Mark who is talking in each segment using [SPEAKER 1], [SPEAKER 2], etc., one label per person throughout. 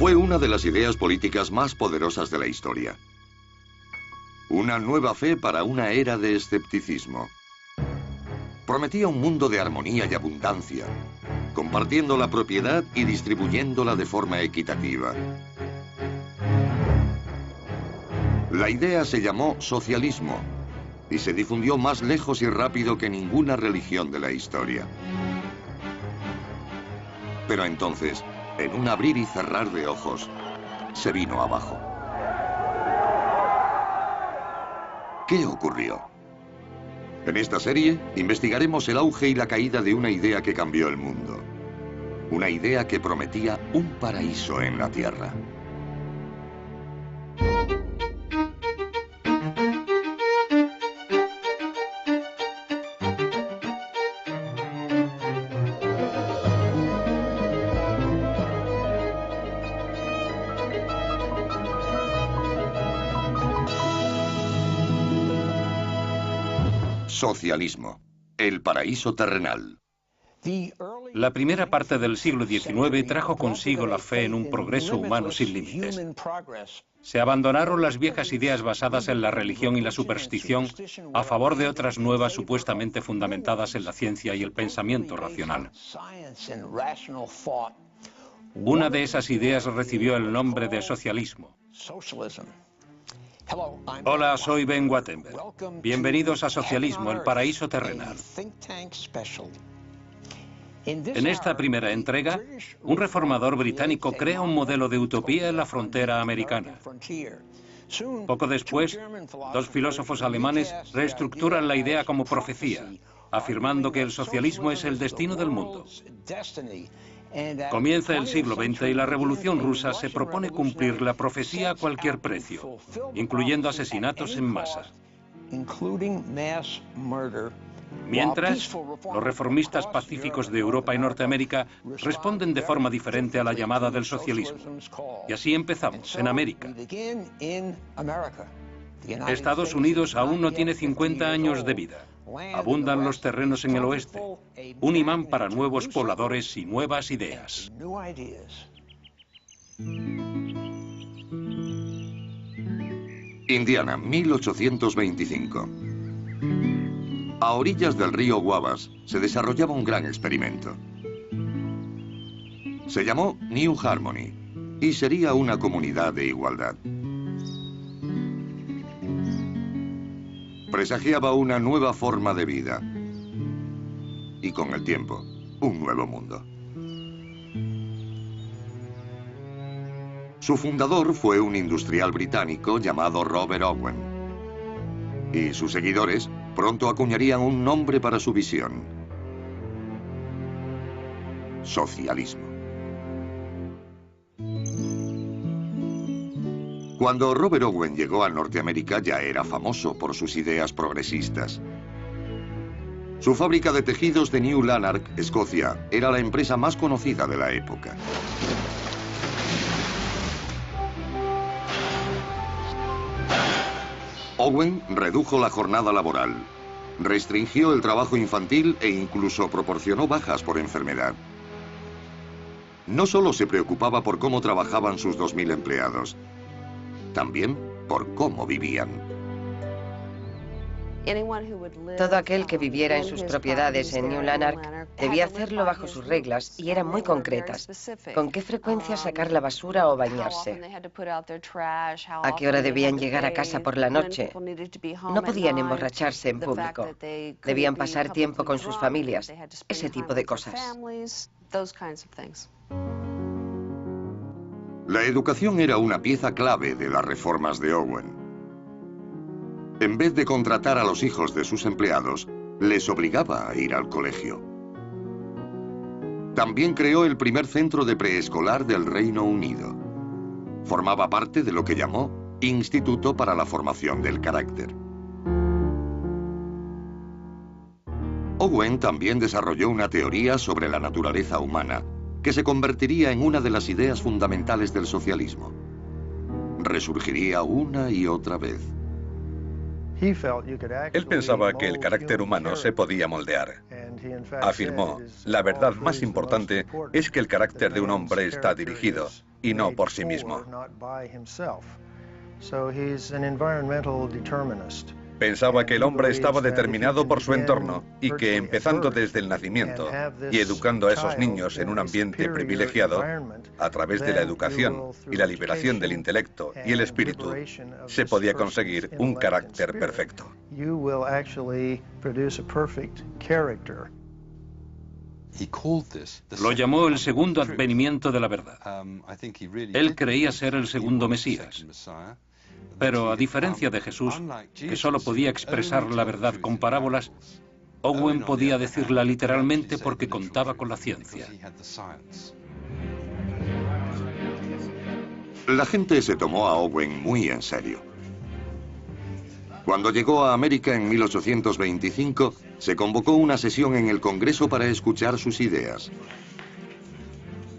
[SPEAKER 1] Fue una de las ideas políticas más poderosas de la historia. Una nueva fe para una era de escepticismo. Prometía un mundo de armonía y abundancia, compartiendo la propiedad y distribuyéndola de forma equitativa. La idea se llamó socialismo y se difundió más lejos y rápido que ninguna religión de la historia. Pero entonces, en un abrir y cerrar de ojos, se vino abajo. ¿Qué ocurrió? En esta serie investigaremos el auge y la caída de una idea que cambió el mundo. Una idea que prometía un paraíso en la Tierra. Socialismo, el paraíso terrenal.
[SPEAKER 2] La primera parte del siglo XIX trajo consigo la fe en un progreso humano sin límites. Se abandonaron las viejas ideas basadas en la religión y la superstición a favor de otras nuevas supuestamente fundamentadas en la ciencia y el pensamiento racional. Una de esas ideas recibió el nombre de socialismo. Hola, soy Ben Wattenberg. Bienvenidos a Socialismo, el paraíso terrenal. En esta primera entrega, un reformador británico crea un modelo de utopía en la frontera americana. Poco después, dos filósofos alemanes reestructuran la idea como profecía, afirmando que el socialismo es el destino del mundo. Comienza el siglo XX y la Revolución Rusa se propone cumplir la profecía a cualquier precio, incluyendo asesinatos en masa. Mientras, los reformistas pacíficos de Europa y Norteamérica responden de forma diferente a la llamada del socialismo. Y así empezamos, en América. Estados Unidos aún no tiene 50 años de vida. Abundan los terrenos en el oeste, un imán para nuevos pobladores y nuevas ideas.
[SPEAKER 1] Indiana, 1825. A orillas del río Wabash se desarrollaba un gran experimento. Se llamó New Harmony y sería una comunidad de igualdad. Presagiaba una nueva forma de vida y con el tiempo, un nuevo mundo. Su fundador fue un industrial británico llamado Robert Owen y sus seguidores pronto acuñarían un nombre para su visión: socialismo. Cuando Robert Owen llegó a Norteamérica ya era famoso por sus ideas progresistas. Su fábrica de tejidos de New Lanark, Escocia, era la empresa más conocida de la época. Owen redujo la jornada laboral, restringió el trabajo infantil e incluso proporcionó bajas por enfermedad. No solo se preocupaba por cómo trabajaban sus 2000 empleados, también por cómo vivían.
[SPEAKER 3] Todo aquel que viviera en sus propiedades en New Lanark debía hacerlo bajo sus reglas y eran muy concretas. ¿Con qué frecuencia sacar la basura o bañarse? ¿A qué hora debían llegar a casa por la noche? No podían emborracharse en público. Debían pasar tiempo con sus familias. Ese tipo de cosas.
[SPEAKER 1] La educación era una pieza clave de las reformas de Owen. En vez de contratar a los hijos de sus empleados, les obligaba a ir al colegio. También creó el primer centro de preescolar del Reino Unido. Formaba parte de lo que llamó Instituto para la Formación del Carácter. Owen también desarrolló una teoría sobre la naturaleza humana, que se convertiría en una de las ideas fundamentales del socialismo. Resurgiría una y otra vez.
[SPEAKER 4] Él pensaba que el carácter humano se podía moldear. Afirmó, la verdad más importante es que el carácter de un hombre está dirigido, y no por sí mismo. Pensaba que el hombre estaba determinado por su entorno y que empezando desde el nacimiento y educando a esos niños en un ambiente privilegiado, a través de la educación y la liberación del intelecto y el espíritu, se podía conseguir un carácter perfecto.
[SPEAKER 2] Lo llamó el segundo advenimiento de la verdad. Él creía ser el segundo Mesías. Pero a diferencia de Jesús, que solo podía expresar la verdad con parábolas, Owen podía decirla literalmente porque contaba con la ciencia.
[SPEAKER 1] La gente se tomó a Owen muy en serio. Cuando llegó a América en 1825, se convocó una sesión en el Congreso para escuchar sus ideas.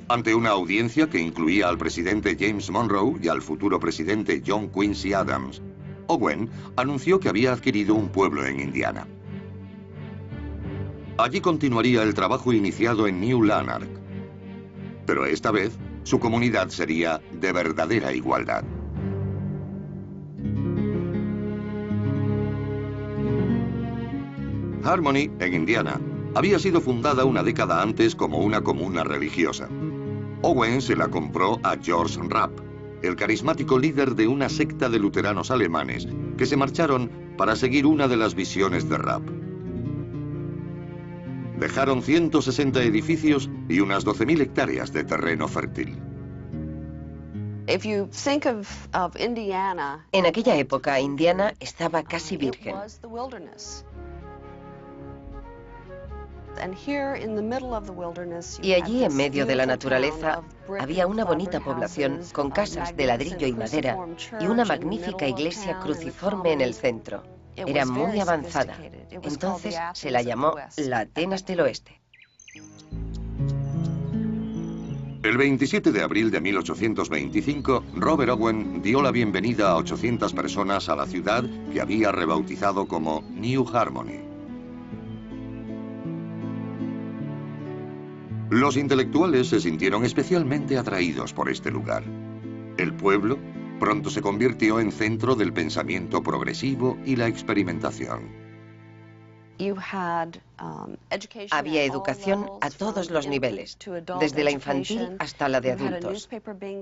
[SPEAKER 1] Ante una audiencia que incluía al presidente James Monroe y al futuro presidente John Quincy Adams, Owen anunció que había adquirido un pueblo en Indiana. Allí continuaría el trabajo iniciado en New Lanark, pero esta vez su comunidad sería de verdadera igualdad. Harmony, en Indiana, había sido fundada una década antes como una comuna religiosa. Owen se la compró a George Rapp, el carismático líder de una secta de luteranos alemanes que se marcharon para seguir una de las visiones de Rapp. Dejaron 160 edificios y unas 12.000 hectáreas de terreno fértil.
[SPEAKER 3] En aquella época, Indiana estaba casi virgen. Y allí, en medio de la naturaleza, había una bonita población con casas de ladrillo y madera y una magnífica iglesia cruciforme en el centro. Era muy avanzada. Entonces se la llamó la Atenas del Oeste.
[SPEAKER 1] El 27 de abril de 1825, Robert Owen dio la bienvenida a 800 personas a la ciudad que había rebautizado como New Harmony. Los intelectuales se sintieron especialmente atraídos por este lugar. El pueblo pronto se convirtió en centro del pensamiento progresivo y la experimentación.
[SPEAKER 3] Había educación a todos los niveles, desde la infantil hasta la de adultos.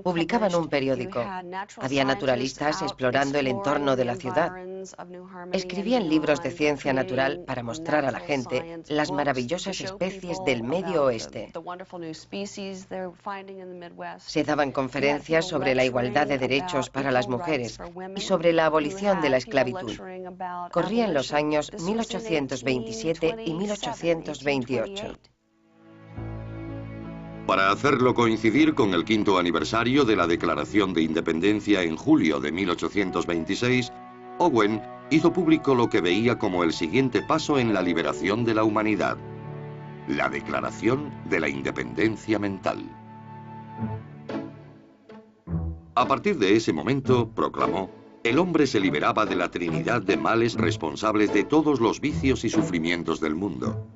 [SPEAKER 3] Publicaban un periódico. Había naturalistas explorando el entorno de la ciudad. Escribían libros de ciencia natural para mostrar a la gente las maravillosas especies del Medio Oeste. Se daban conferencias sobre la igualdad de derechos para las mujeres y sobre la abolición de la esclavitud. Corrían los años 1827 y 1828.
[SPEAKER 1] Para hacerlo coincidir con el 5º aniversario de la Declaración de Independencia en julio de 1826, Owen hizo público lo que veía como el siguiente paso en la liberación de la humanidad: la Declaración de la Independencia Mental. A partir de ese momento, proclamó, el hombre se liberaba de la trinidad de males responsables de todos los vicios y sufrimientos del mundo: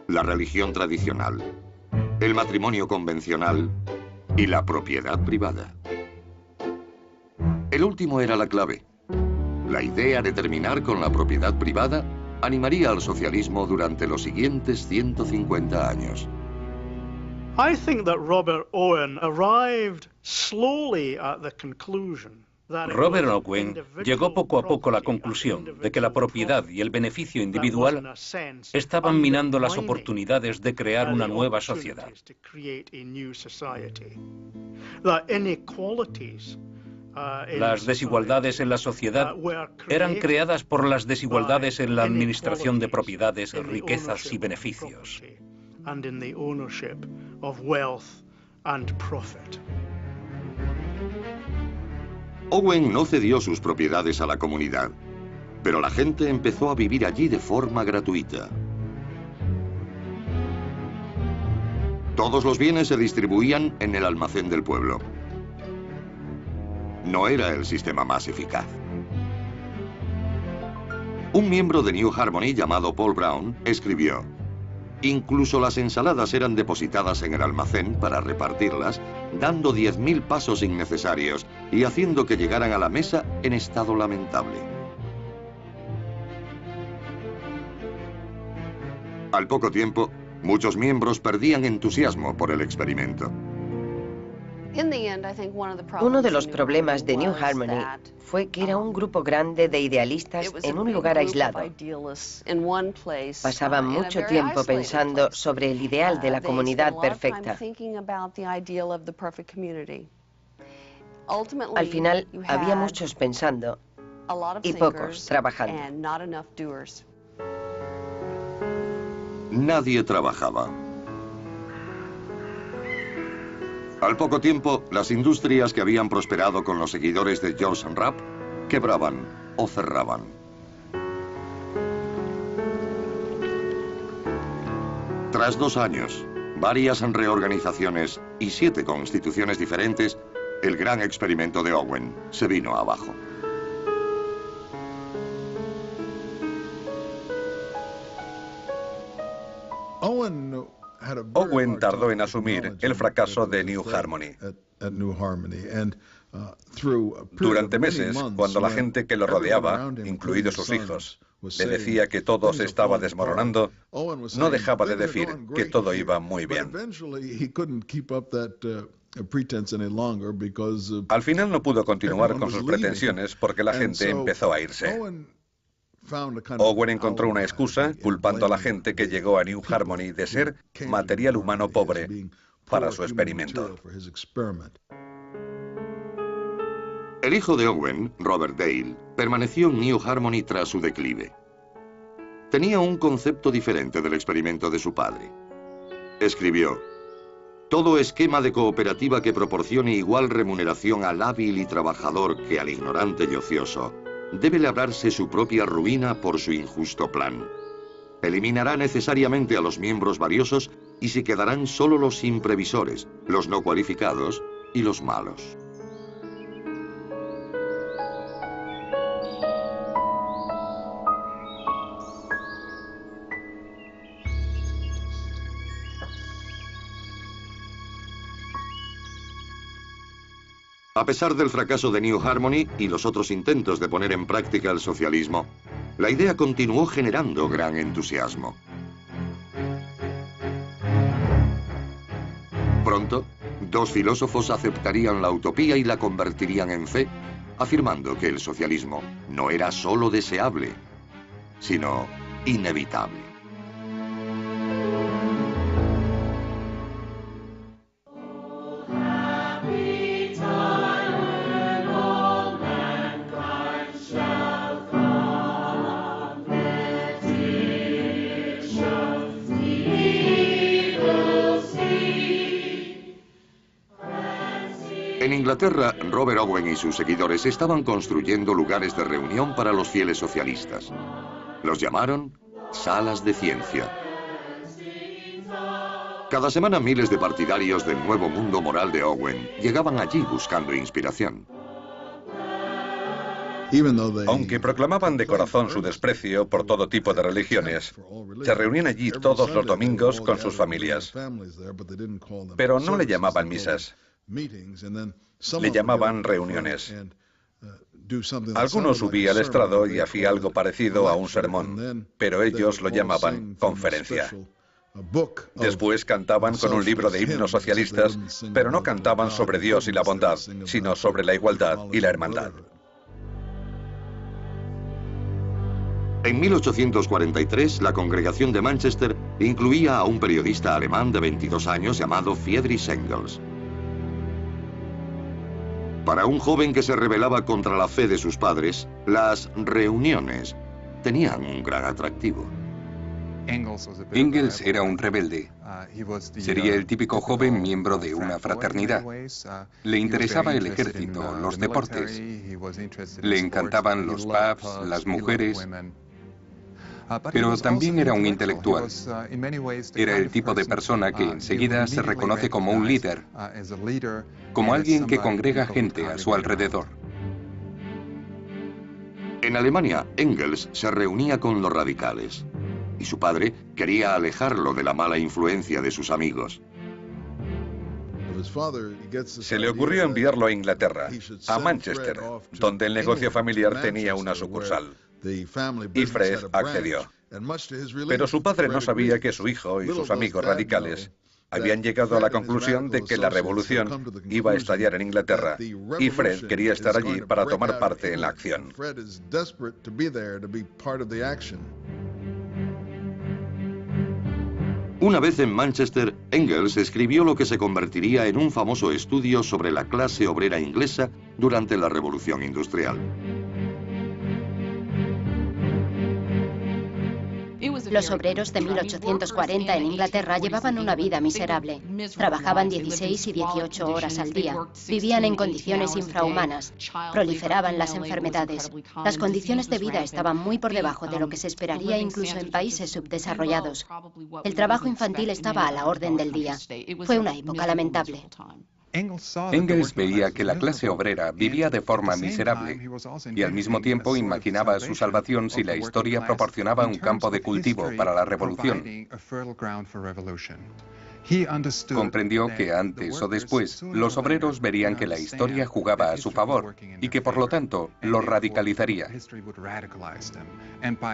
[SPEAKER 1] la religión tradicional, el matrimonio convencional y la propiedad privada. El último era la clave. La idea de terminar con la propiedad privada animaría al socialismo durante los siguientes 150 años.
[SPEAKER 5] I think that Robert Owen arrived slowly at the conclusion.
[SPEAKER 2] Robert Owen llegó poco a poco a la conclusión de que la propiedad y el beneficio individual estaban minando las oportunidades de crear una nueva sociedad. Las desigualdades en la sociedad eran creadas por las desigualdades en la administración de propiedades, riquezas y beneficios.
[SPEAKER 1] Owen no cedió sus propiedades a la comunidad, pero la gente empezó a vivir allí de forma gratuita. Todos los bienes se distribuían en el almacén del pueblo. No era el sistema más eficaz. Un miembro de New Harmony llamado Paul Brown escribió: Incluso las ensaladas eran depositadas en el almacén para repartirlas, dando 10.000 pasos innecesarios y haciendo que llegaran a la mesa en estado lamentable. Al poco tiempo, muchos miembros perdían entusiasmo por el experimento.
[SPEAKER 3] Uno de los problemas de New Harmony fue que era un grupo grande de idealistas en un lugar aislado. Pasaban mucho tiempo pensando sobre el ideal de la comunidad perfecta. Al final, había muchos pensando y pocos trabajando.
[SPEAKER 1] Nadie trabajaba. Al poco tiempo, las industrias que habían prosperado con los seguidores de George Rapp quebraban o cerraban. Tras 2 años, varias reorganizaciones y 7 constituciones diferentes, el gran experimento de Owen se vino abajo.
[SPEAKER 4] Owen tardó en asumir el fracaso de New Harmony. Durante meses, cuando la gente que lo rodeaba, incluidos sus hijos, le decía que todo se estaba desmoronando, no dejaba de decir que todo iba muy bien. Al final no pudo continuar con sus pretensiones porque la gente empezó a irse. Owen encontró una excusa culpando a la gente que llegó a New Harmony de ser material humano pobre para su experimento.
[SPEAKER 1] El hijo de Owen, Robert Dale, permaneció en New Harmony tras su declive. Tenía un concepto diferente del experimento de su padre. Escribió: todo esquema de cooperativa que proporcione igual remuneración al hábil y trabajador que al ignorante y ocioso debe labrarse su propia ruina por su injusto plan. Eliminará necesariamente a los miembros valiosos y se quedarán solo los imprevisores, los no cualificados y los malos. A pesar del fracaso de New Harmony y los otros intentos de poner en práctica el socialismo, la idea continuó generando gran entusiasmo. Pronto, 2 filósofos aceptarían la utopía y la convertirían en fe, afirmando que el socialismo no era solo deseable, sino inevitable. En Inglaterra, Robert Owen y sus seguidores estaban construyendo lugares de reunión para los fieles socialistas. Los llamaron salas de ciencia. Cada semana miles de partidarios del nuevo mundo moral de Owen llegaban allí buscando inspiración.
[SPEAKER 4] Aunque proclamaban de corazón su desprecio por todo tipo de religiones, se reunían allí todos los domingos con sus familias. Pero no le llamaban misas. Le llamaban reuniones. Algunos subían al estrado y hacía algo parecido a un sermón, pero ellos lo llamaban conferencia. Después cantaban con un libro de himnos socialistas, pero no cantaban sobre Dios y la bondad, sino sobre la igualdad y la hermandad.
[SPEAKER 1] En 1843, la congregación de Manchester incluía a un periodista alemán de 22 años llamado Friedrich Engels. Para un joven que se rebelaba contra la fe de sus padres, las reuniones tenían un gran atractivo.
[SPEAKER 6] Engels era un rebelde. Sería el típico joven miembro de una fraternidad. Le interesaba el ejército, los deportes. Le encantaban los pubs, las mujeres. Pero también era un intelectual. Era el tipo de persona que enseguida se reconoce como un líder, como alguien que congrega gente a su alrededor.
[SPEAKER 1] En Alemania, Engels se reunía con los radicales. y su padre quería alejarlo de la mala influencia de sus amigos.
[SPEAKER 4] Se le ocurrió enviarlo a Inglaterra, a Manchester, donde el negocio familiar tenía una sucursal. Y Fred accedió. Pero su padre no sabía que su hijo y sus amigos radicales habían llegado a la conclusión de que la revolución iba a estallar en Inglaterra y Fred quería estar allí para tomar parte en la acción.
[SPEAKER 1] Una vez en Manchester, Engels escribió lo que se convertiría en un famoso estudio sobre la clase obrera inglesa durante la Revolución Industrial.
[SPEAKER 7] Los obreros de 1840 en Inglaterra llevaban una vida miserable. Trabajaban 16 y 18 horas al día. Vivían en condiciones infrahumanas. Proliferaban las enfermedades. Las condiciones de vida estaban muy por debajo de lo que se esperaría incluso en países subdesarrollados. El trabajo infantil estaba a la orden del día. Fue una época lamentable.
[SPEAKER 6] Engels veía que la clase obrera vivía de forma miserable y al mismo tiempo imaginaba su salvación si la historia proporcionaba un campo de cultivo para la revolución. Comprendió que antes o después los obreros verían que la historia jugaba a su favor y que por lo tanto los radicalizaría.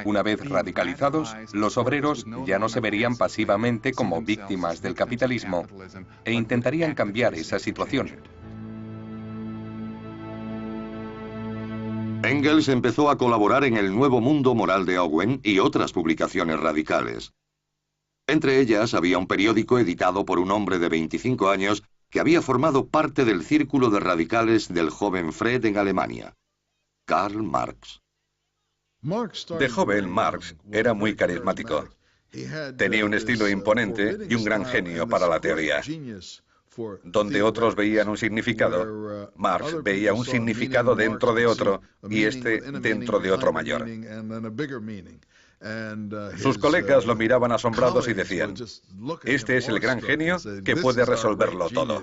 [SPEAKER 6] Una vez radicalizados, los obreros ya no se verían pasivamente como víctimas del capitalismo e intentarían cambiar esa situación.
[SPEAKER 1] Engels empezó a colaborar en el Nuevo Mundo Moral de Owen y otras publicaciones radicales. Entre ellas había un periódico editado por un hombre de 25 años que había formado parte del círculo de radicales del joven Fred en Alemania, Karl Marx.
[SPEAKER 4] De joven, Marx era muy carismático. Tenía un estilo imponente y un gran genio para la teoría. Donde otros veían un significado, Marx veía un significado dentro de otro y este dentro de otro mayor. Sus colegas lo miraban asombrados y decían, este es el gran genio que puede resolverlo todo.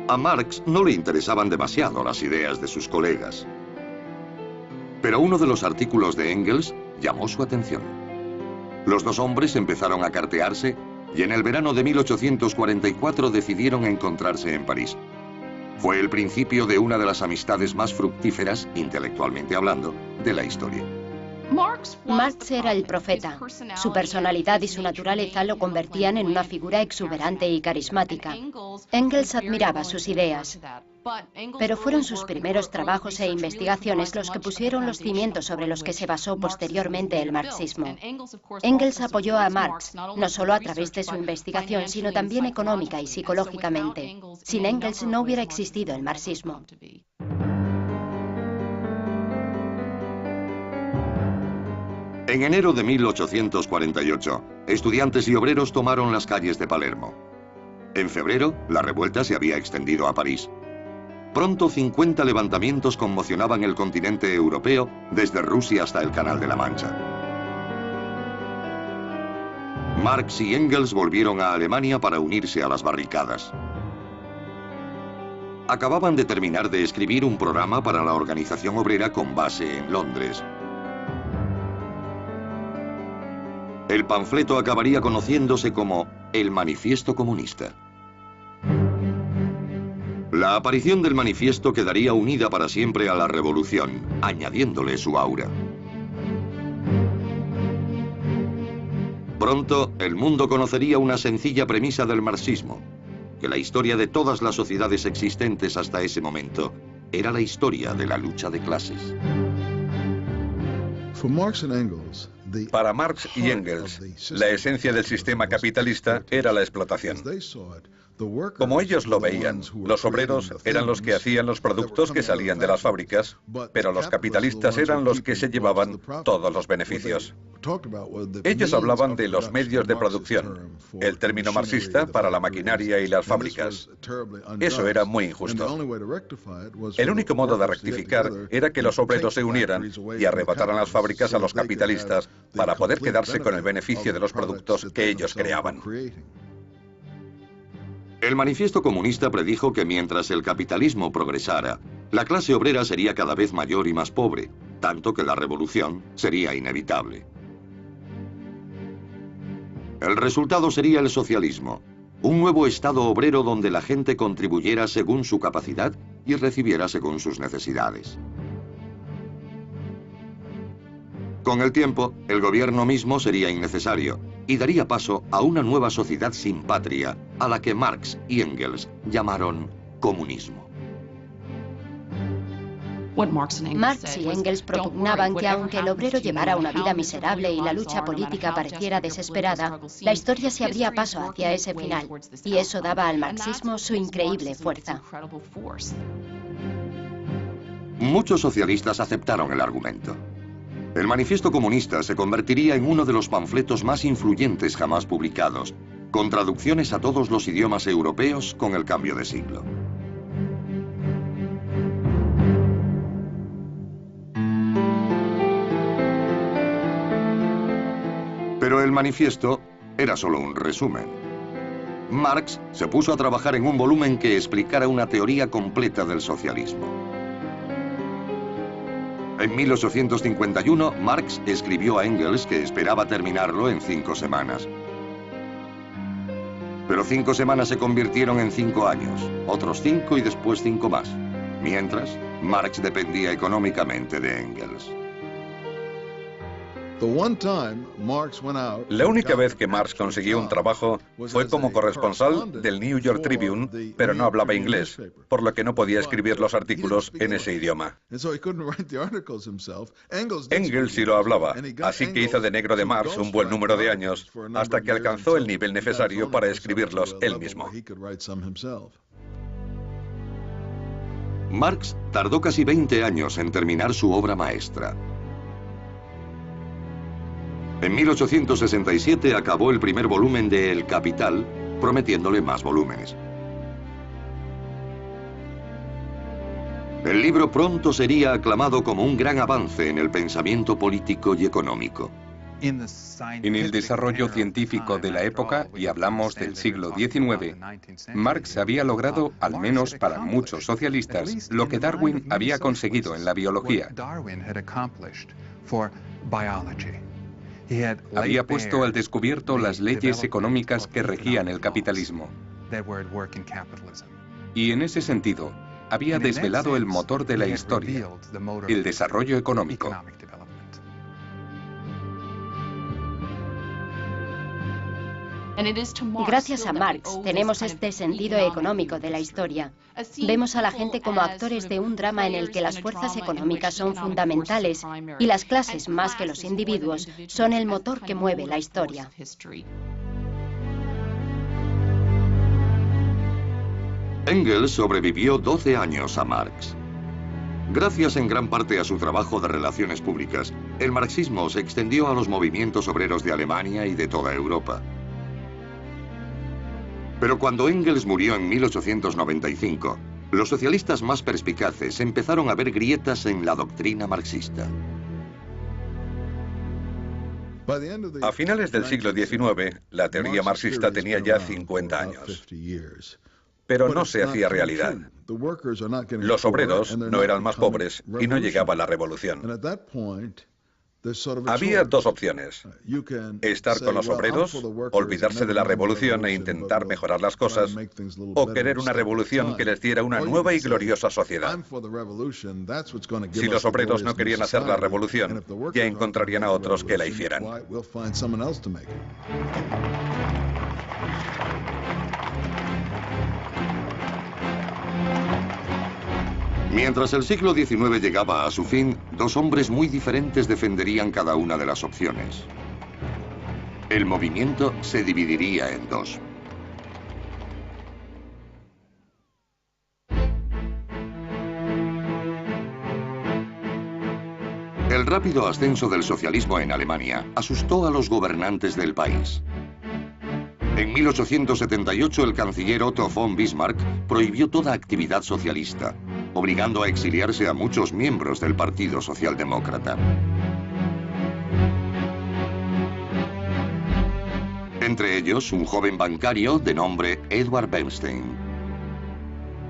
[SPEAKER 1] A Marx no le interesaban demasiado las ideas de sus colegas. Pero uno de los artículos de Engels llamó su atención. Los dos hombres empezaron a cartearse y en el verano de 1844 decidieron encontrarse en París. Fue el principio de una de las amistades más fructíferas, intelectualmente hablando, de la historia.
[SPEAKER 7] Marx era el profeta. Su personalidad y su naturaleza lo convertían en una figura exuberante y carismática. Engels admiraba sus ideas. Pero fueron sus primeros trabajos e investigaciones los que pusieron los cimientos sobre los que se basó posteriormente el marxismo. Engels apoyó a Marx, no solo a través de su investigación, sino también económica y psicológicamente. Sin Engels no hubiera existido el marxismo.
[SPEAKER 1] En enero de 1848, estudiantes y obreros tomaron las calles de Palermo. En febrero, la revuelta se había extendido a París. Pronto 50 levantamientos conmocionaban el continente europeo desde Rusia hasta el Canal de la Mancha. Marx y Engels volvieron a Alemania para unirse a las barricadas. Acababan de terminar de escribir un programa para la organización obrera con base en Londres. El panfleto acabaría conociéndose como el Manifiesto Comunista. La aparición del manifiesto quedaría unida para siempre a la revolución, añadiéndole su aura. Pronto, el mundo conocería una sencilla premisa del marxismo, que la historia de todas las sociedades existentes hasta ese momento era la historia de la lucha de clases.
[SPEAKER 4] Para Marx y Engels, la esencia del sistema capitalista era la explotación. Como ellos lo veían, los obreros eran los que hacían los productos que salían de las fábricas, pero los capitalistas eran los que se llevaban todos los beneficios. Ellos hablaban de los medios de producción, el término marxista para la maquinaria y las fábricas. Eso era muy injusto. El único modo de rectificar era que los obreros se unieran y arrebataran las fábricas a los capitalistas para poder quedarse con el beneficio de los productos que ellos creaban.
[SPEAKER 1] El Manifiesto Comunista predijo que mientras el capitalismo progresara, La clase obrera sería cada vez mayor y más pobre, tanto que la revolución sería inevitable. El resultado sería el socialismo, un nuevo estado obrero donde la gente contribuyera según su capacidad y recibiera según sus necesidades. Con el tiempo, el gobierno mismo sería innecesario y daría paso a una nueva sociedad sin patria, a la que Marx y Engels llamaron comunismo.
[SPEAKER 7] Marx y Engels propugnaban que aunque el obrero llevara una vida miserable y la lucha política pareciera desesperada, la historia se abría paso hacia ese final, y eso daba al marxismo su increíble fuerza.
[SPEAKER 1] Muchos socialistas aceptaron el argumento. El Manifiesto Comunista se convertiría en uno de los panfletos más influyentes jamás publicados, con traducciones a todos los idiomas europeos con el cambio de siglo. Pero el manifiesto era solo un resumen. Marx se puso a trabajar en un volumen que explicara una teoría completa del socialismo. En 1851, Marx escribió a Engels que esperaba terminarlo en 5 semanas. Pero 5 semanas se convirtieron en 5 años, otros 5 y después 5 más. Mientras, Marx dependía económicamente de Engels.
[SPEAKER 4] La única vez que Marx consiguió un trabajo fue como corresponsal del New York Tribune, pero no hablaba inglés, por lo que no podía escribir los artículos en ese idioma. Engels sí lo hablaba, así que hizo de negro de Marx un buen número de años, hasta que alcanzó el nivel necesario para escribirlos él mismo.
[SPEAKER 1] Marx tardó casi 20 años en terminar su obra maestra. En 1867 acabó el primer volumen de El Capital, prometiéndole más volúmenes. El libro pronto sería aclamado como un gran avance en el pensamiento político y económico.
[SPEAKER 6] En el desarrollo científico de la época, y hablamos del siglo XIX, Marx había logrado, al menos para muchos socialistas, lo que Darwin había conseguido en la biología. Había puesto al descubierto las leyes económicas que regían el capitalismo. Y en ese sentido, había desvelado el motor de la historia, el desarrollo económico.
[SPEAKER 7] Gracias a Marx tenemos este sentido económico de la historia. Vemos a la gente como actores de un drama en el que las fuerzas económicas son fundamentales y las clases, más que los individuos, son el motor que mueve la historia.
[SPEAKER 1] Engels sobrevivió 12 años a Marx. Gracias en gran parte a su trabajo de relaciones públicas, el marxismo se extendió a los movimientos obreros de Alemania y de toda Europa. Pero cuando Engels murió en 1895, los socialistas más perspicaces empezaron a ver grietas en la doctrina marxista.
[SPEAKER 4] A finales del siglo XIX, la teoría marxista tenía ya 50 años. Pero no se hacía realidad. Los obreros no eran más pobres y no llegaba la revolución. Había dos opciones: estar con los obreros, olvidarse de la revolución e intentar mejorar las cosas, o querer una revolución que les diera una nueva y gloriosa sociedad. Si los obreros no querían hacer la revolución, ya encontrarían a otros que la hicieran.
[SPEAKER 1] Mientras el siglo XIX llegaba a su fin, dos hombres muy diferentes defenderían cada una de las opciones. El movimiento se dividiría en dos. El rápido ascenso del socialismo en Alemania asustó a los gobernantes del país. En 1878 el canciller Otto von Bismarck prohibió toda actividad socialista, obligando a exiliarse a muchos miembros del Partido Socialdemócrata. Entre ellos, un joven bancario de nombre Edward Bernstein.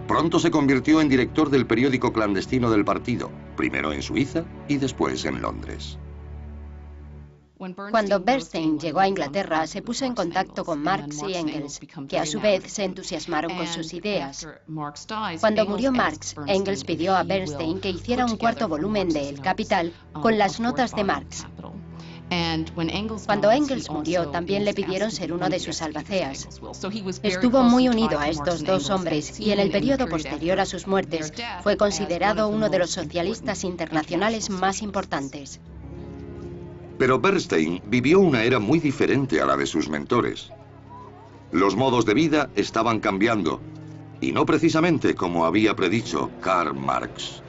[SPEAKER 1] Pronto se convirtió en director del periódico clandestino del partido, primero en Suiza y después en Londres.
[SPEAKER 7] Cuando Bernstein llegó a Inglaterra, se puso en contacto con Marx y Engels, que a su vez se entusiasmaron con sus ideas. Cuando murió Marx, Engels pidió a Bernstein que hiciera un cuarto volumen de El Capital con las notas de Marx. Cuando Engels murió, también le pidieron ser uno de sus albaceas. Estuvo muy unido a estos dos hombres y en el periodo posterior a sus muertes fue considerado uno de los socialistas internacionales más importantes.
[SPEAKER 1] Pero Bernstein vivió una era muy diferente a la de sus mentores. Los modos de vida estaban cambiando, y no precisamente como había predicho Karl Marx.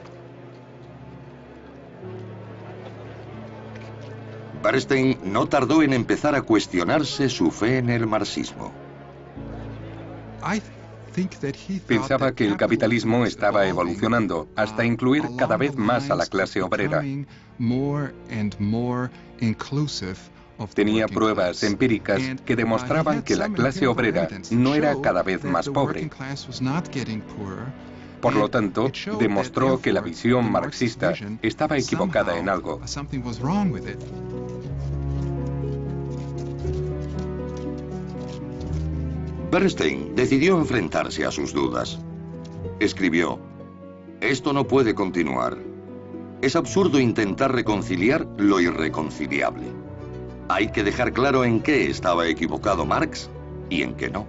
[SPEAKER 1] Bernstein no tardó en empezar a cuestionarse su fe en el marxismo.
[SPEAKER 6] Pensaba que el capitalismo estaba evolucionando hasta incluir cada vez más a la clase obrera. Tenía pruebas empíricas que demostraban que la clase obrera no era cada vez más pobre. Por lo tanto, demostró que la visión marxista estaba equivocada en algo.
[SPEAKER 1] Bernstein decidió enfrentarse a sus dudas. Escribió: "Esto no puede continuar. Es absurdo intentar reconciliar lo irreconciliable. Hay que dejar claro en qué estaba equivocado Marx y en qué no".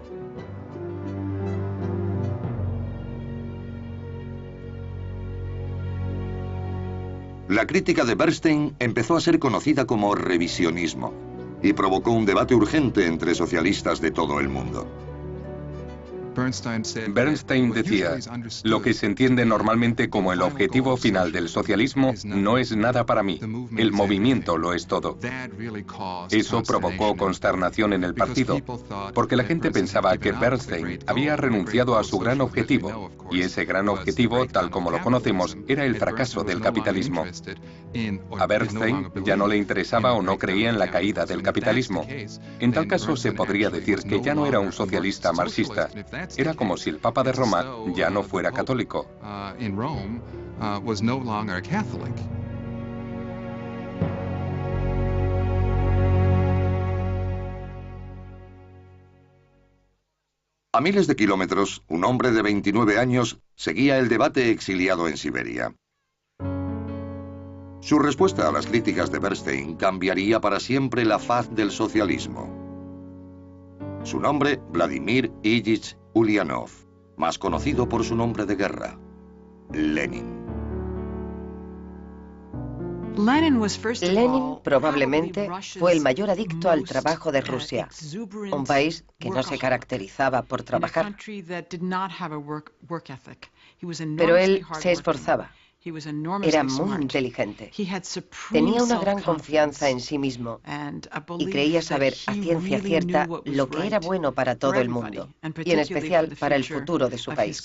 [SPEAKER 1] La crítica de Bernstein empezó a ser conocida como revisionismo y provocó un debate urgente entre socialistas de todo el mundo.
[SPEAKER 6] Bernstein decía, lo que se entiende normalmente como el objetivo final del socialismo no es nada para mí, el movimiento lo es todo. Eso provocó consternación en el partido, porque la gente pensaba que Bernstein había renunciado a su gran objetivo, y ese gran objetivo, tal como lo conocemos, era el fracaso del capitalismo. A Bernstein ya no le interesaba o no creía en la caída del capitalismo. En tal caso se podría decir que ya no era un socialista marxista. Era como si el Papa de Roma ya no fuera católico.
[SPEAKER 1] A miles de kilómetros, un hombre de 29 años seguía el debate exiliado en Siberia. Su respuesta a las críticas de Bernstein cambiaría para siempre la faz del socialismo. Su nombre, Vladimir Ilyich Ulyanov, más conocido por su nombre de guerra, Lenin.
[SPEAKER 3] Lenin probablemente fue el mayor adicto al trabajo de Rusia, un país que no se caracterizaba por trabajar. Pero él se esforzaba. Era muy inteligente. Tenía una gran confianza en sí mismo y creía saber a ciencia cierta lo que era bueno para todo el mundo, y en especial para el futuro de su país.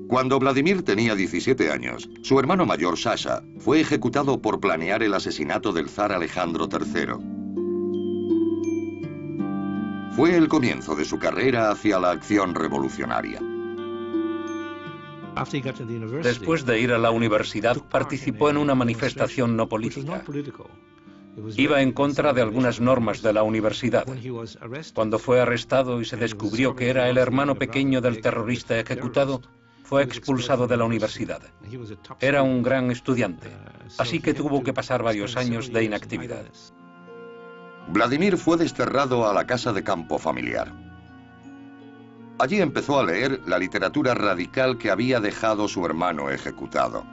[SPEAKER 1] Cuando Vladimir tenía 17 años, su hermano mayor, Sasha, fue ejecutado por planear el asesinato del zar Alejandro III. Fue el comienzo de su carrera hacia la acción revolucionaria.
[SPEAKER 2] Después de ir a la universidad, participó en una manifestación no política. Iba en contra de algunas normas de la universidad. Cuando fue arrestado y se descubrió que era el hermano pequeño del terrorista ejecutado, fue expulsado de la universidad. Era un gran estudiante, así que tuvo que pasar varios años de inactividad.
[SPEAKER 1] Vladimir fue desterrado a la casa de campo familiar. Allí empezó a leer la literatura radical que había dejado su hermano ejecutado.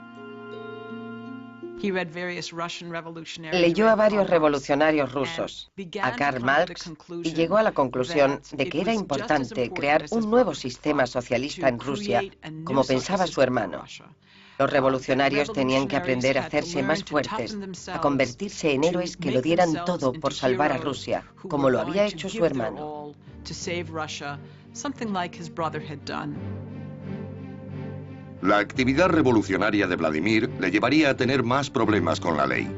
[SPEAKER 3] Leyó a varios revolucionarios rusos, a Karl Marx, y llegó a la conclusión de que era importante crear un nuevo sistema socialista en Rusia, como pensaba su hermano. Los revolucionarios tenían que aprender a hacerse más fuertes, a convertirse en héroes que lo dieran todo por salvar a Rusia, como lo había hecho su hermano.
[SPEAKER 1] La actividad revolucionaria de Vladimir le llevaría a tener más problemas con la ley.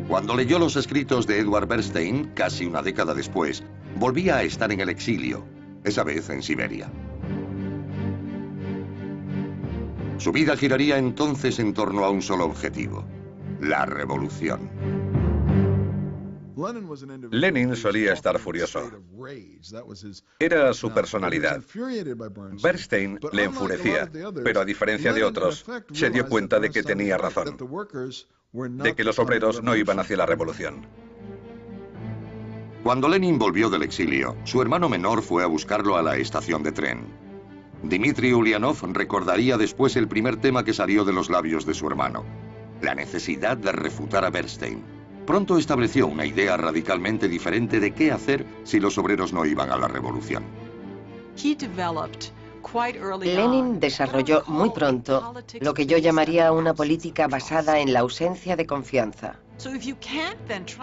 [SPEAKER 1] Cuando leyó los escritos de Edward Bernstein, casi una década después, volvía a estar en el exilio, esa vez en Siberia. Su vida giraría entonces en torno a un solo objetivo: la revolución.
[SPEAKER 4] Lenin solía estar furioso. Era su personalidad. Bernstein le enfurecía, pero a diferencia de otros, se dio cuenta de que tenía razón, de que los obreros no iban hacia la revolución.
[SPEAKER 1] Cuando Lenin volvió del exilio, su hermano menor fue a buscarlo a la estación de tren. Dmitri Ulyanov recordaría después el primer tema que salió de los labios de su hermano: la necesidad de refutar a Bernstein. Pronto estableció una idea radicalmente diferente de qué hacer si los obreros no iban a la revolución.
[SPEAKER 3] Lenin desarrolló muy pronto lo que yo llamaría una política basada en la ausencia de confianza.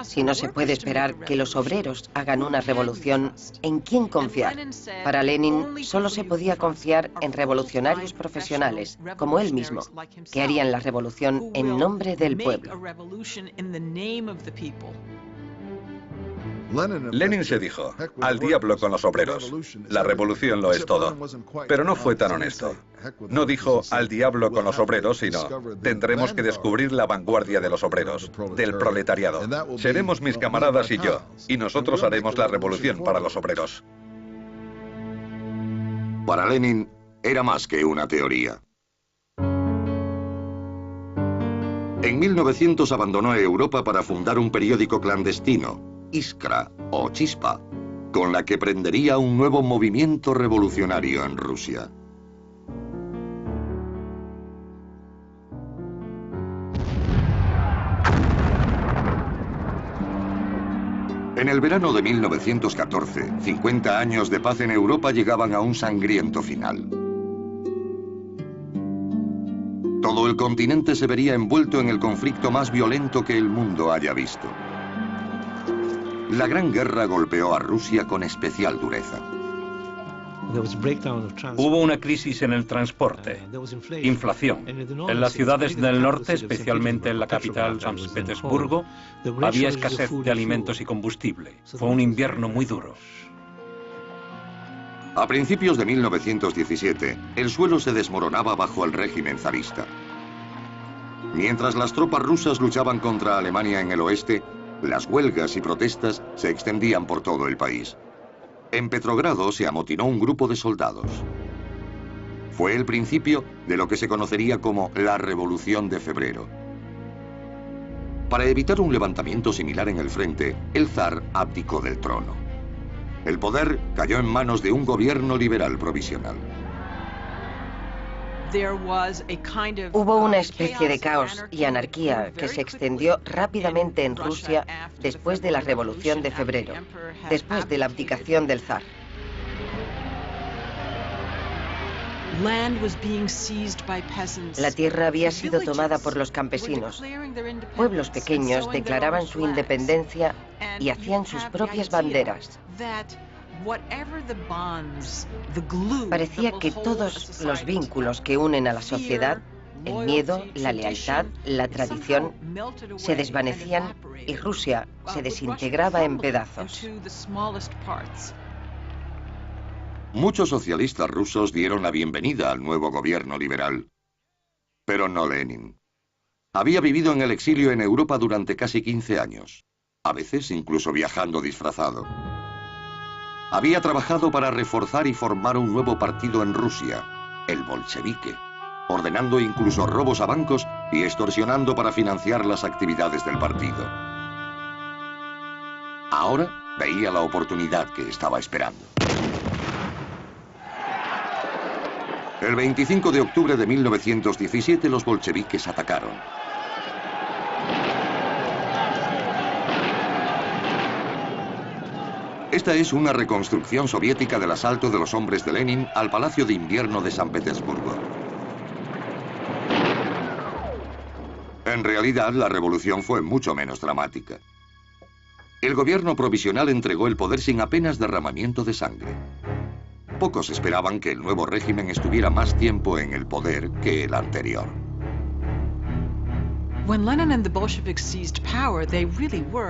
[SPEAKER 3] Si no se puede esperar que los obreros hagan una revolución, ¿en quién confiar? Para Lenin solo se podía confiar en revolucionarios profesionales, como él mismo, que harían la revolución en nombre del pueblo.
[SPEAKER 4] Lenin se dijo: al diablo con los obreros, la revolución lo es todo. Pero no fue tan honesto. No dijo al diablo con los obreros, sino: tendremos que descubrir la vanguardia de los obreros, del proletariado. Seremos mis camaradas y yo, y nosotros haremos la revolución para los obreros.
[SPEAKER 1] Para Lenin era más que una teoría. En 1900 abandonó Europa para fundar un periódico clandestino, Iskra o Chispa, con la que prendería un nuevo movimiento revolucionario en Rusia. En el verano de 1914, 50 años de paz en Europa llegaban a un sangriento final. Todo el continente se vería envuelto en el conflicto más violento que el mundo haya visto. La Gran Guerra golpeó a Rusia con especial dureza.
[SPEAKER 2] Hubo una crisis en el transporte, inflación. En las ciudades del norte, especialmente en la capital, San Petersburgo, había escasez de alimentos y combustible. Fue un invierno muy duro.
[SPEAKER 1] A principios de 1917, el suelo se desmoronaba bajo el régimen zarista. Mientras las tropas rusas luchaban contra Alemania en el oeste, las huelgas y protestas se extendían por todo el país. En Petrogrado se amotinó un grupo de soldados. Fue el principio de lo que se conocería como la Revolución de Febrero. Para evitar un levantamiento similar en el frente, el zar abdicó del trono. El poder cayó en manos de un gobierno liberal provisional.
[SPEAKER 3] Hubo una especie de caos y anarquía que se extendió rápidamente en Rusia después de la Revolución de Febrero, después de la abdicación del zar. La tierra había sido tomada por los campesinos. Pueblos pequeños declaraban su independencia y hacían sus propias banderas. Parecía que todos los vínculos que unen a la sociedad, el miedo, la lealtad, la tradición, se desvanecían y Rusia se desintegraba en pedazos.
[SPEAKER 1] Muchos socialistas rusos dieron la bienvenida al nuevo gobierno liberal, pero no Lenin. Había vivido en el exilio en Europa durante casi 15 años, a veces incluso viajando disfrazado. Había trabajado para reforzar y formar un nuevo partido en Rusia, el bolchevique, ordenando incluso robos a bancos y extorsionando para financiar las actividades del partido. Ahora veía la oportunidad que estaba esperando. El 25 de octubre de 1917 los bolcheviques atacaron. Esta es una reconstrucción soviética del asalto de los hombres de Lenin al Palacio de Invierno de San Petersburgo. En realidad, la revolución fue mucho menos dramática. El gobierno provisional entregó el poder sin apenas derramamiento de sangre. Pocos esperaban que el nuevo régimen estuviera más tiempo en el poder que el anterior.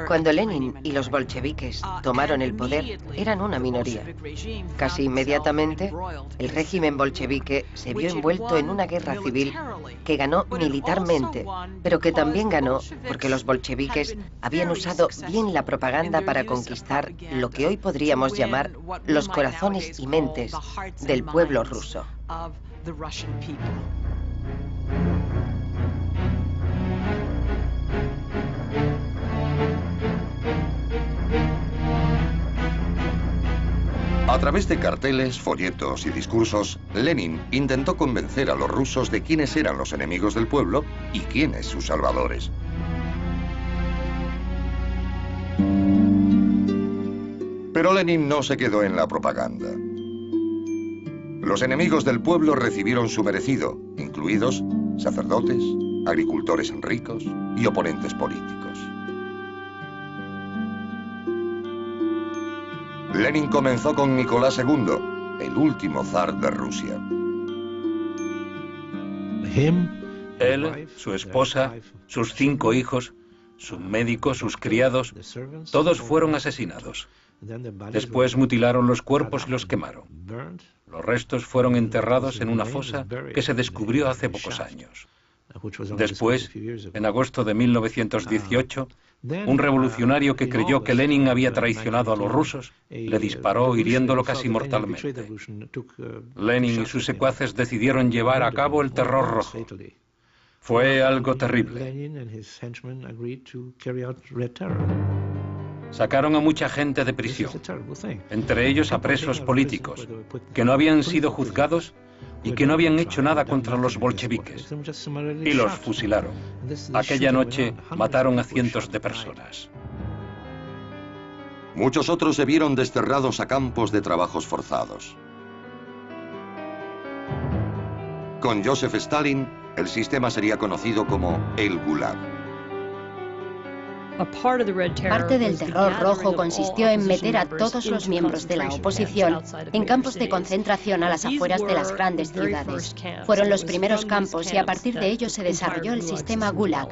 [SPEAKER 3] Cuando Lenin y los bolcheviques tomaron el poder, eran una minoría. Casi inmediatamente, el régimen bolchevique se vio envuelto en una guerra civil que ganó militarmente, pero que también ganó porque los bolcheviques habían usado bien la propaganda para conquistar lo que hoy podríamos llamar los corazones y mentes del pueblo ruso.
[SPEAKER 1] A través de carteles, folletos y discursos, Lenin intentó convencer a los rusos de quiénes eran los enemigos del pueblo y quiénes sus salvadores. Pero Lenin no se quedó en la propaganda. Los enemigos del pueblo recibieron su merecido, incluidos sacerdotes, agricultores ricos y oponentes políticos. Lenin comenzó con Nicolás II, el último zar de Rusia.
[SPEAKER 2] Él, su esposa, sus 5 hijos, su médico, sus criados, todos fueron asesinados. Después mutilaron los cuerpos y los quemaron. Los restos fueron enterrados en una fosa que se descubrió hace pocos años. Después, en agosto de 1918, un revolucionario que creyó que Lenin había traicionado a los rusos le disparó hiriéndolo casi mortalmente. Lenin y sus secuaces decidieron llevar a cabo el terror rojo. Fue algo terrible. Sacaron a mucha gente de prisión, entre ellos a presos políticos, que no habían sido juzgados y que no habían hecho nada contra los bolcheviques, y los fusilaron. Aquella noche mataron a cientos de personas.
[SPEAKER 1] Muchos otros se vieron desterrados a campos de trabajos forzados. Con Joseph Stalin, el sistema sería conocido como el Gulag.
[SPEAKER 7] Parte del terror rojo consistió en meter a todos los miembros de la oposición en campos de concentración a las afueras de las grandes ciudades. Fueron los primeros campos y a partir de ellos se desarrolló el sistema Gulag.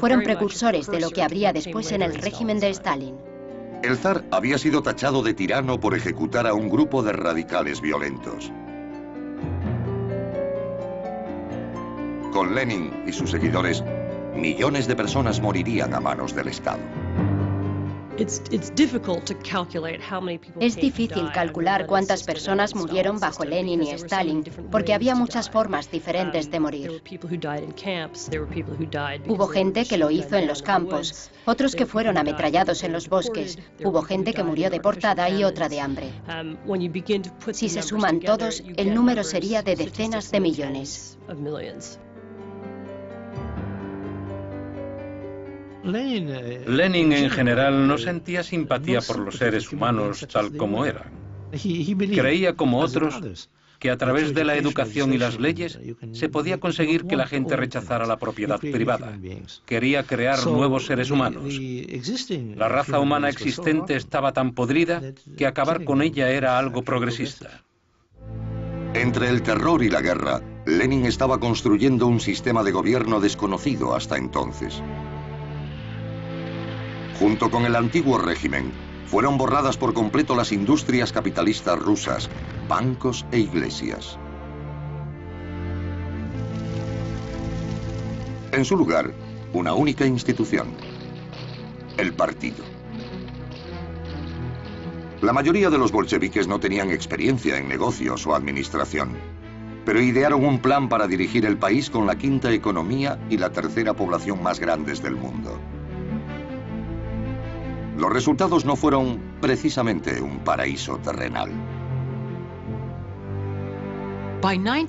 [SPEAKER 7] Fueron precursores de lo que habría después en el régimen de Stalin.
[SPEAKER 1] El zar había sido tachado de tirano por ejecutar a un grupo de radicales violentos. Con Lenin y sus seguidores, millones de personas morirían a manos del Estado.
[SPEAKER 7] Es difícil calcular cuántas personas murieron bajo Lenin y Stalin, porque había muchas formas diferentes de morir. Hubo gente que lo hizo en los campos, otros que fueron ametrallados en los bosques, hubo gente que murió deportada y otra de hambre. Si se suman todos, el número sería de decenas de millones.
[SPEAKER 2] Lenin en general no sentía simpatía por los seres humanos tal como eran. Creía, como otros, que a través de la educación y las leyes se podía conseguir que la gente rechazara la propiedad privada. Quería crear nuevos seres humanos. La raza humana existente estaba tan podrida que acabar con ella era algo progresista.
[SPEAKER 1] Entre el terror y la guerra, Lenin estaba construyendo un sistema de gobierno desconocido hasta entonces. Junto con el antiguo régimen, fueron borradas por completo las industrias capitalistas rusas, bancos e iglesias. En su lugar, una única institución, el partido. La mayoría de los bolcheviques no tenían experiencia en negocios o administración, pero idearon un plan para dirigir el país con la quinta economía y la tercera población más grandes del mundo. Los resultados no fueron precisamente un paraíso terrenal.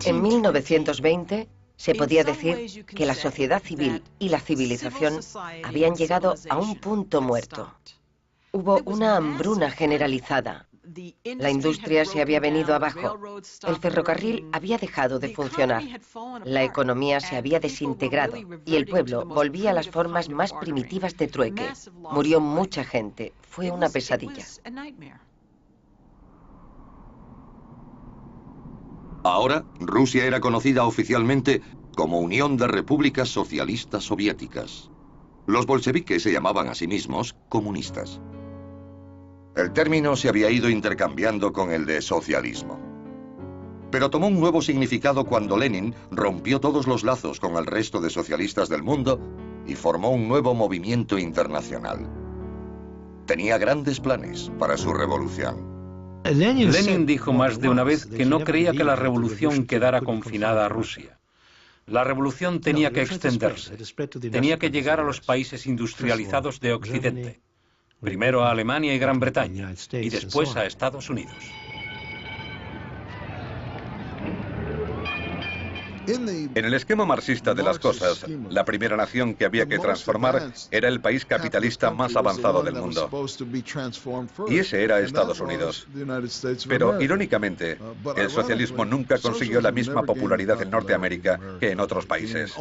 [SPEAKER 3] En 1920 se podía decir que la sociedad civil y la civilización habían llegado a un punto muerto. Hubo una hambruna generalizada. La industria se había venido abajo. El ferrocarril había dejado de funcionar. La economía se había desintegrado y el pueblo volvía a las formas más primitivas de trueque. Murió mucha gente. Fue una pesadilla.
[SPEAKER 1] Ahora, Rusia era conocida oficialmente como Unión de Repúblicas Socialistas Soviéticas. Los bolcheviques se llamaban a sí mismos comunistas. El término se había ido intercambiando con el de socialismo. Pero tomó un nuevo significado cuando Lenin rompió todos los lazos con el resto de socialistas del mundo y formó un nuevo movimiento internacional. Tenía grandes planes para su revolución.
[SPEAKER 2] Lenin dijo más de una vez que no creía que la revolución quedara confinada a Rusia. La revolución tenía que extenderse, tenía que llegar a los países industrializados de Occidente, primero a Alemania y Gran Bretaña, y después a Estados Unidos.
[SPEAKER 4] En el esquema marxista de las cosas, la primera nación que había que transformar era el país capitalista más avanzado del mundo. Y ese era Estados Unidos. Pero, irónicamente, el socialismo nunca consiguió la misma popularidad en Norteamérica que en otros países.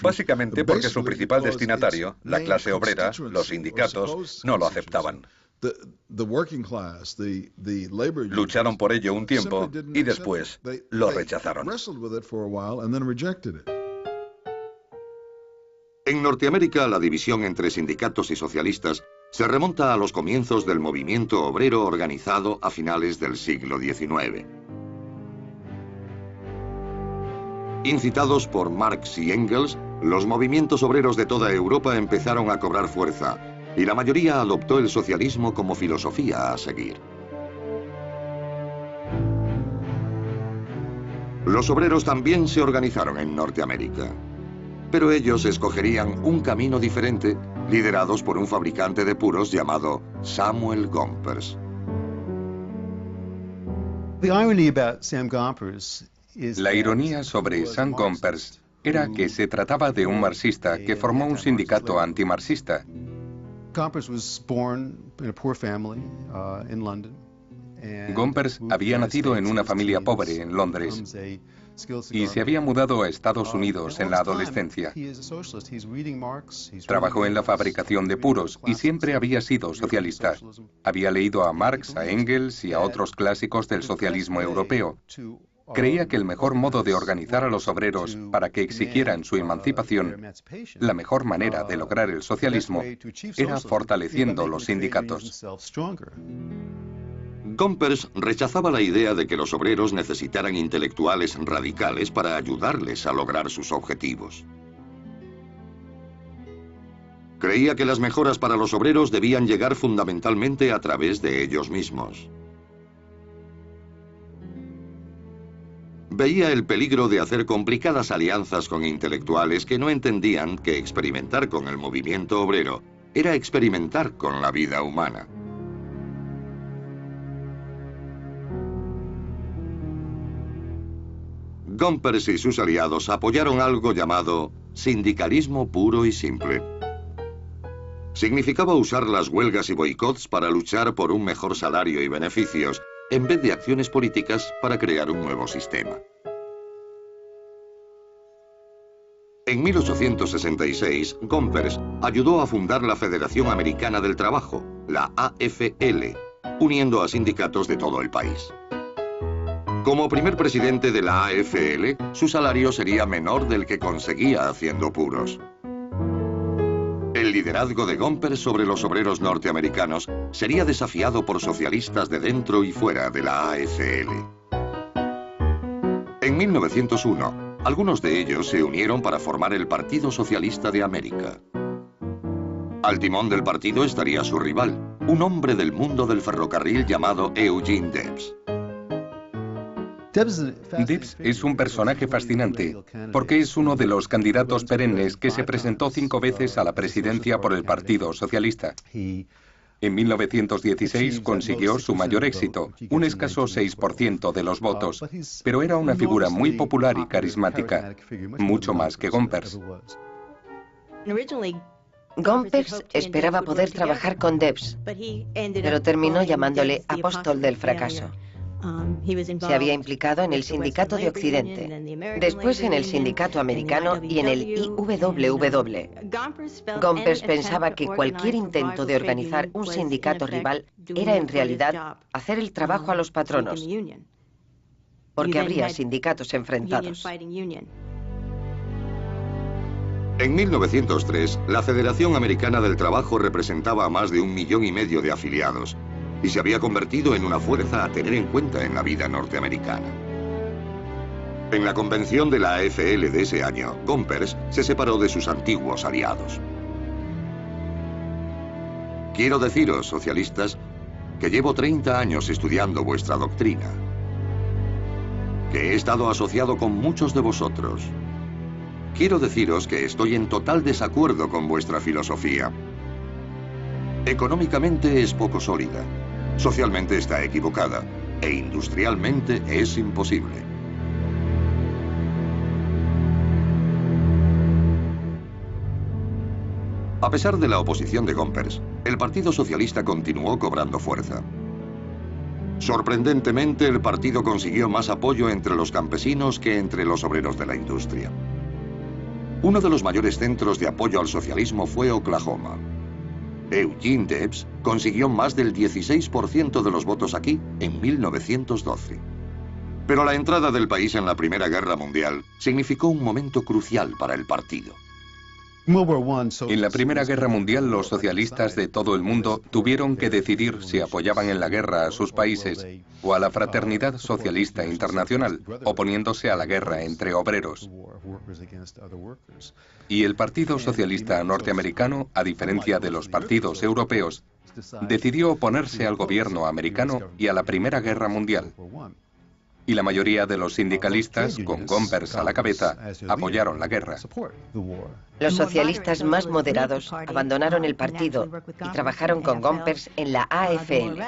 [SPEAKER 4] Básicamente porque su principal destinatario, la clase obrera, los sindicatos, no lo aceptaban. Lucharon por ello un tiempo y después lo rechazaron.
[SPEAKER 1] En Norteamérica, la división entre sindicatos y socialistas se remonta a los comienzos del movimiento obrero organizado a finales del siglo XIX. Incitados por Marx y Engels, los movimientos obreros de toda Europa empezaron a cobrar fuerza, y la mayoría adoptó el socialismo como filosofía a seguir. Los obreros también se organizaron en Norteamérica, pero ellos escogerían un camino diferente, liderados por un fabricante de puros llamado Samuel Gompers.
[SPEAKER 6] La ironía sobre Sam Gompers era que se trataba de un marxista que formó un sindicato antimarxista. Gompers había nacido en una familia pobre en Londres y se había mudado a Estados Unidos en la adolescencia. Trabajó en la fabricación de puros y siempre había sido socialista. Había leído a Marx, a Engels y a otros clásicos del socialismo europeo. Creía que el mejor modo de organizar a los obreros para que exigieran su emancipación, la mejor manera de lograr el socialismo, era fortaleciendo los sindicatos.
[SPEAKER 1] Gompers rechazaba la idea de que los obreros necesitaran intelectuales radicales para ayudarles a lograr sus objetivos. Creía que las mejoras para los obreros debían llegar fundamentalmente a través de ellos mismos. Veía el peligro de hacer complicadas alianzas con intelectuales que no entendían que experimentar con el movimiento obrero era experimentar con la vida humana. Gompers y sus aliados apoyaron algo llamado sindicalismo puro y simple. Significaba usar las huelgas y boicots para luchar por un mejor salario y beneficios, en vez de acciones políticas para crear un nuevo sistema. En 1866, Gompers ayudó a fundar la Federación Americana del Trabajo, la AFL, uniendo a sindicatos de todo el país. Como primer presidente de la AFL, su salario sería menor del que conseguía haciendo puros. El liderazgo de Gompers sobre los obreros norteamericanos sería desafiado por socialistas de dentro y fuera de la AFL. En 1901, algunos de ellos se unieron para formar el Partido Socialista de América. Al timón del partido estaría su rival, un hombre del mundo del ferrocarril llamado Eugene Debs.
[SPEAKER 6] Debs es un personaje fascinante porque es uno de los candidatos perennes que se presentó 5 veces a la presidencia por el Partido Socialista. En 1916 consiguió su mayor éxito, un escaso 6% de los votos, pero era una figura muy popular y carismática, mucho más que Gompers.
[SPEAKER 3] Gompers esperaba poder trabajar con Debs, pero terminó llamándole apóstol del fracaso. Se había implicado en el Sindicato de Occidente, después en el Sindicato Americano y en el IWW. Gompers pensaba que cualquier intento de organizar un sindicato rival era en realidad hacer el trabajo a los patronos. porque habría sindicatos enfrentados.
[SPEAKER 1] En 1903, la Federación Americana del Trabajo representaba a más de 1,5 millones de afiliados y se había convertido en una fuerza a tener en cuenta en la vida norteamericana. En la convención de la AFL de ese año, Gompers se separó de sus antiguos aliados. Quiero deciros, socialistas, que llevo 30 años estudiando vuestra doctrina, que he estado asociado con muchos de vosotros. Quiero deciros que estoy en total desacuerdo con vuestra filosofía. Económicamente es poco sólida, socialmente está equivocada e industrialmente es imposible. A pesar de la oposición de Gompers, el Partido Socialista continuó cobrando fuerza. Sorprendentemente, el partido consiguió más apoyo entre los campesinos que entre los obreros de la industria. Uno de los mayores centros de apoyo al socialismo fue Oklahoma. Eugene Debs consiguió más del 16% de los votos aquí en 1912. Pero la entrada del país en la Primera Guerra Mundial significó un momento crucial para el partido.
[SPEAKER 6] En la Primera Guerra Mundial, los socialistas de todo el mundo tuvieron que decidir si apoyaban en la guerra a sus países o a la Fraternidad Socialista Internacional, oponiéndose a la guerra entre obreros. Y el Partido Socialista Norteamericano, a diferencia de los partidos europeos, decidió oponerse al gobierno americano y a la Primera Guerra Mundial. Y la mayoría de los sindicalistas, con Gompers a la cabeza, apoyaron la guerra.
[SPEAKER 3] Los socialistas más moderados abandonaron el partido y trabajaron con Gompers en la AFL.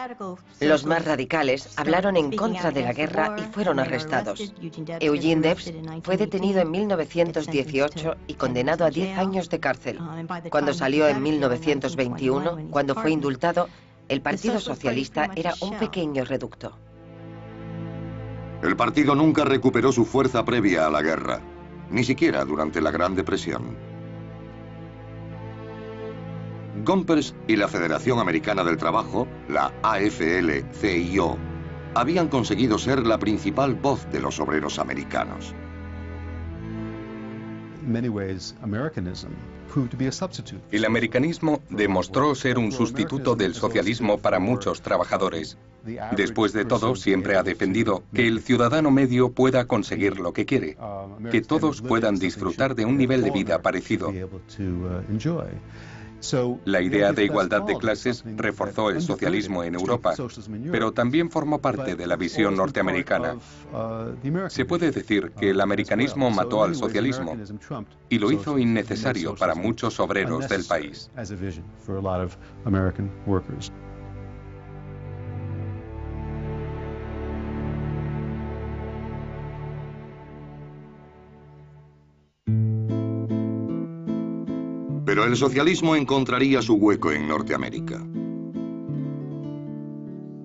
[SPEAKER 3] Los más radicales hablaron en contra de la guerra y fueron arrestados. Eugene Debs fue detenido en 1918 y condenado a 10 años de cárcel. Cuando salió en 1921, cuando fue indultado, el Partido Socialista era un pequeño reducto.
[SPEAKER 1] El partido nunca recuperó su fuerza previa a la guerra, ni siquiera durante la Gran Depresión. Gompers y la Federación Americana del Trabajo, la AFL-CIO, habían conseguido ser la principal voz de los obreros americanos.
[SPEAKER 6] El americanismo demostró ser un sustituto del socialismo para muchos trabajadores. Después de todo, siempre ha defendido que el ciudadano medio pueda conseguir lo que quiere, que todos puedan disfrutar de un nivel de vida parecido. La idea de igualdad de clases reforzó el socialismo en Europa, pero también formó parte de la visión norteamericana. Se puede decir que el americanismo mató al socialismo y lo hizo innecesario para muchos obreros del país.
[SPEAKER 1] Pero el socialismo encontraría su hueco en Norteamérica.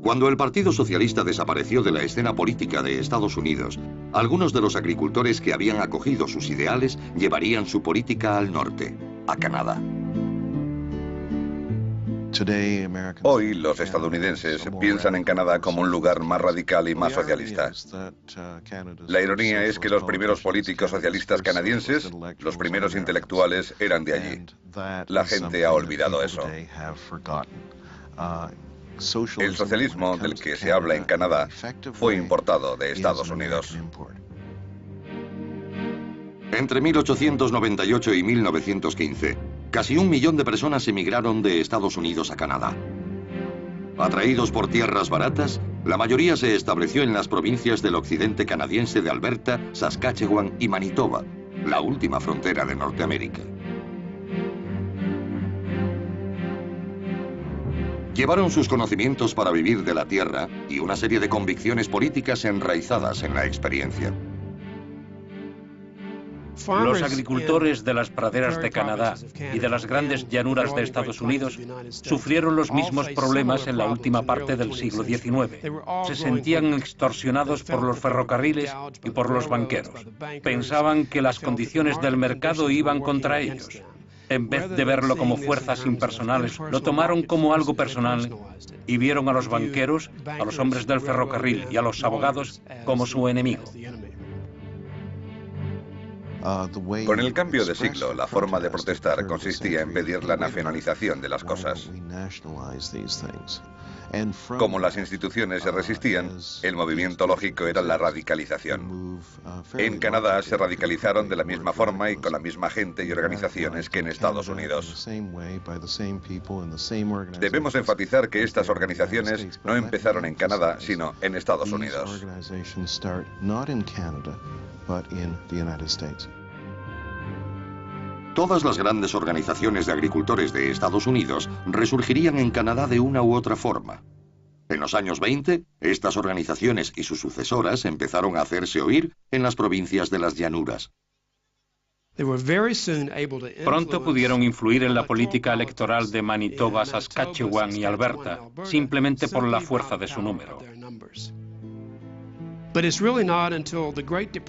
[SPEAKER 1] Cuando el Partido Socialista desapareció de la escena política de Estados Unidos, algunos de los agricultores que habían acogido sus ideales llevarían su política al norte, a Canadá.
[SPEAKER 4] Hoy los estadounidenses piensan en Canadá como un lugar más radical y más socialista. La ironía es que los primeros políticos socialistas canadienses, los primeros intelectuales, eran de allí. La gente ha olvidado eso. El socialismo del que se habla en Canadá fue importado de Estados Unidos.
[SPEAKER 1] Entre 1898 y 1915, casi 1 millón de personas emigraron de Estados Unidos a Canadá. Atraídos por tierras baratas, la mayoría se estableció en las provincias del occidente canadiense de Alberta, Saskatchewan y Manitoba, la última frontera de Norteamérica. Llevaron sus conocimientos para vivir de la tierra y una serie de convicciones políticas enraizadas en la experiencia.
[SPEAKER 2] Los agricultores de las praderas de Canadá y de las grandes llanuras de Estados Unidos sufrieron los mismos problemas en la última parte del siglo XIX. Se sentían extorsionados por los ferrocarriles y por los banqueros. Pensaban que las condiciones del mercado iban contra ellos. En vez de verlo como fuerzas impersonales, lo tomaron como algo personal y vieron a los banqueros, a los hombres del ferrocarril y a los abogados como su enemigo.
[SPEAKER 4] Con el cambio de siglo, la forma de protestar consistía en pedir la nacionalización de las cosas. Como las instituciones se resistían, el movimiento lógico era la radicalización. En Canadá se radicalizaron de la misma forma y con la misma gente y organizaciones que en Estados Unidos. Debemos enfatizar que estas organizaciones no empezaron en Canadá, sino en Estados Unidos.
[SPEAKER 1] Todas las grandes organizaciones de agricultores de Estados Unidos resurgirían en Canadá de una u otra forma. En los años 20, estas organizaciones y sus sucesoras empezaron a hacerse oír en las provincias de las llanuras.
[SPEAKER 2] Pronto pudieron influir en la política electoral de Manitoba, Saskatchewan y Alberta, simplemente por la fuerza de su número.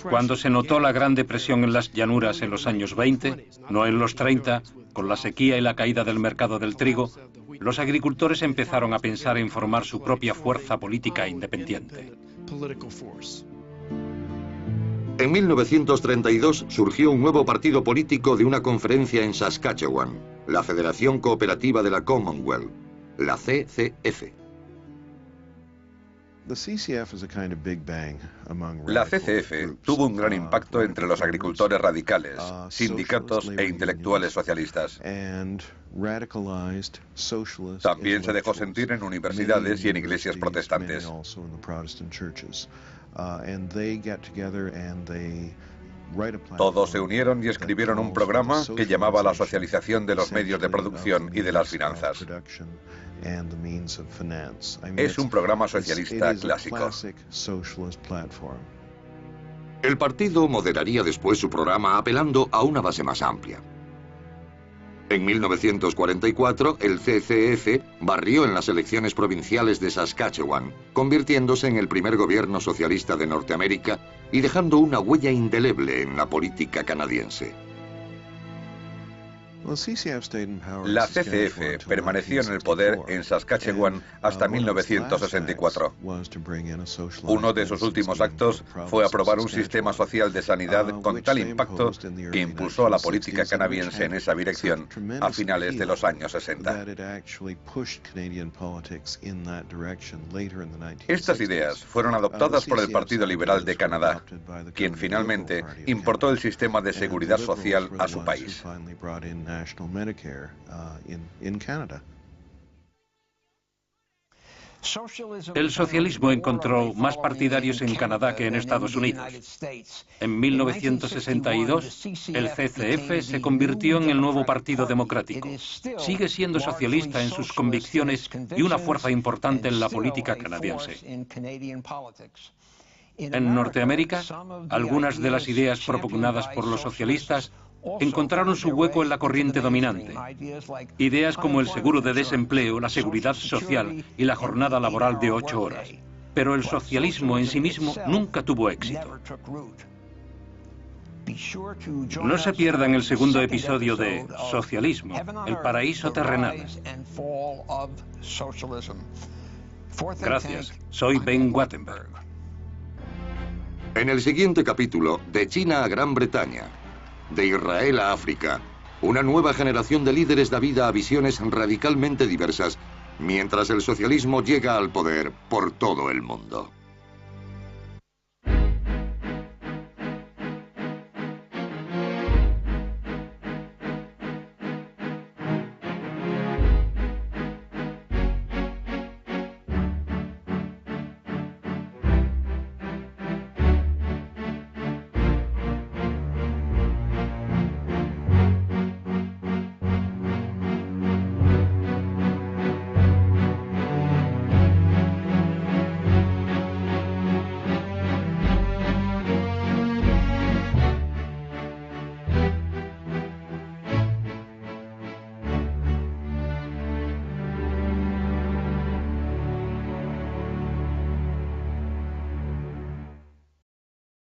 [SPEAKER 2] Cuando se notó la Gran Depresión en las llanuras en los años 20, no en los 30, con la sequía y la caída del mercado del trigo, los agricultores empezaron a pensar en formar su propia fuerza política independiente.
[SPEAKER 1] En 1932 surgió un nuevo partido político de una conferencia en Saskatchewan, la Federación Cooperativa de la Commonwealth, la CCF.
[SPEAKER 4] La CCF tuvo un gran impacto entre los agricultores radicales, sindicatos e intelectuales socialistas. También se dejó sentir en universidades y en iglesias protestantes. Todos se unieron y escribieron un programa que llamaba la socialización de los medios de producción y de las finanzas. Es un programa socialista clásico.
[SPEAKER 1] El partido moderaría después su programa apelando a una base más amplia. En 1944, el CCF barrió en las elecciones provinciales de Saskatchewan, convirtiéndose en el primer gobierno socialista de Norteamérica y dejando una huella indeleble en la política canadiense.
[SPEAKER 4] La CCF permaneció en el poder en Saskatchewan hasta 1964. Uno de sus últimos actos fue aprobar un sistema social de sanidad con tal impacto que impulsó a la política canadiense en esa dirección a finales de los años 60. Estas ideas fueron adoptadas por el Partido Liberal de Canadá, quien finalmente importó el sistema de seguridad social a su país.
[SPEAKER 2] El socialismo encontró más partidarios en Canadá que en Estados Unidos. En 1962, el CCF se convirtió en el nuevo Partido Democrático. Sigue siendo socialista en sus convicciones y una fuerza importante en la política canadiense. En Norteamérica, algunas de las ideas propugnadas por los socialistas encontraron su hueco en la corriente dominante. Ideas como el seguro de desempleo, la seguridad social y la jornada laboral de 8 horas. Pero el socialismo en sí mismo nunca tuvo éxito. No se pierdan el segundo episodio de Socialismo, el paraíso terrenal. Gracias, soy Ben Wattenberg.
[SPEAKER 1] En el siguiente capítulo, de China a Gran Bretaña, de Israel a África, una nueva generación de líderes da vida a visiones radicalmente diversas, mientras el socialismo llega al poder por todo el mundo.